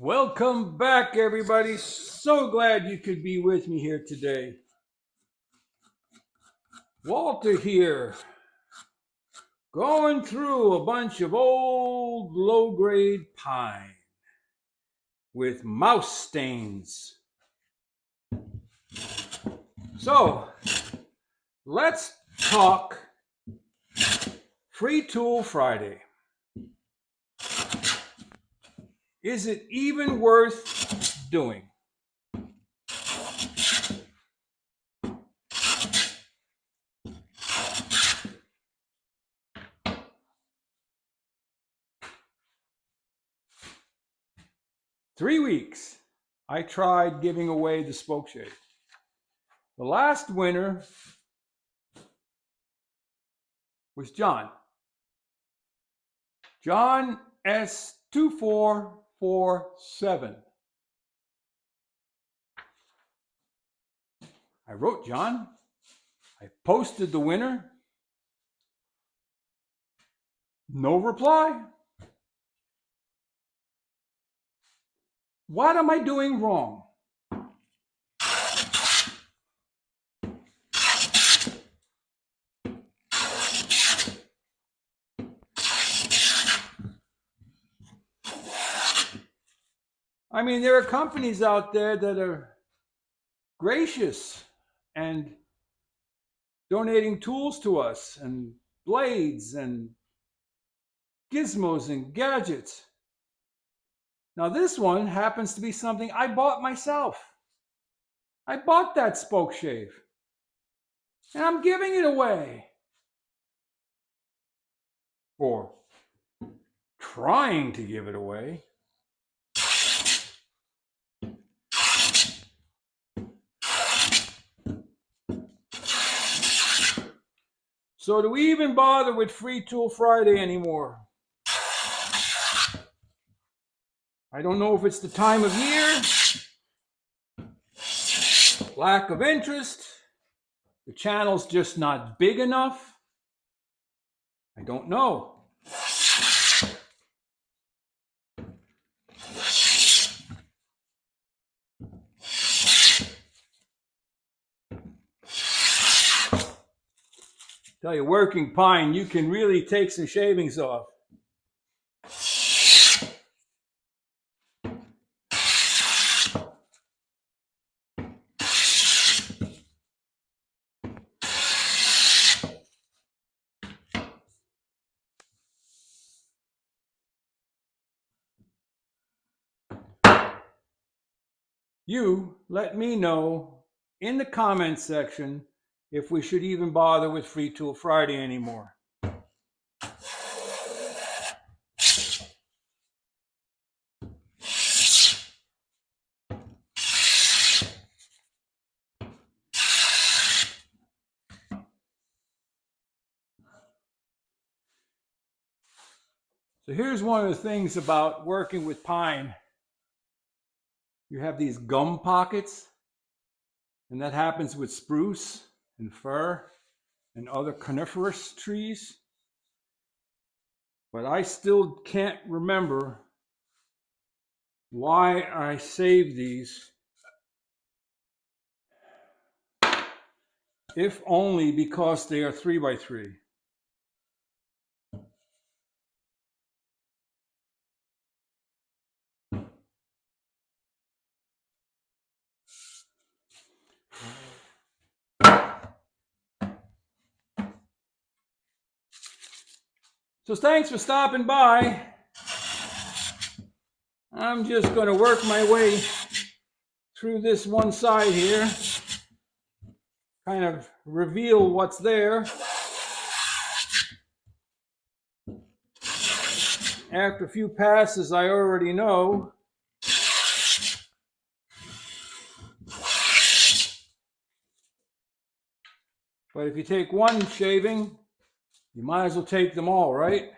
Welcome back, everybody. So glad you could be with me here today. Walter here, going through a bunch of old low grade pine with mouse stains. So, let's talk Free Tool Friday. Is it even worth doing? Three weeks, I tried giving away the spoke shave. The last winner was John. John S2447. I wrote John. I posted the winner. No reply. What am I doing wrong? I mean, there are companies out there that are gracious and donating tools to us and blades and gizmos and gadgets. Now, this one happens to be something I bought myself. I bought that spoke shave and I'm giving it away. Or trying to give it away. So do we even bother with Free Tool Friday anymore? I don't know if it's the time of year, lack of interest, the channel's just not big enough. I don't know. Tell you, working pine, you can really take some shavings off. You let me know in the comments section if we should even bother with Free Tool Friday anymore. So here's one of the things about working with pine. You have these gum pockets, and that happens with spruce and fir and other coniferous trees. But I still can't remember why I saved these, if only because they are 3x3. So thanks for stopping by. I'm just going to work my way through this one side here, kind of reveal what's there. After a few passes, I already know. But if you take one shaving, you might as well take them all, right?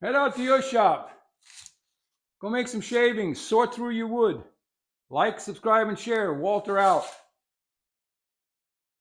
Head out to your shop. Go make some shavings. Sort through your wood. Like, subscribe, and share. Walter out.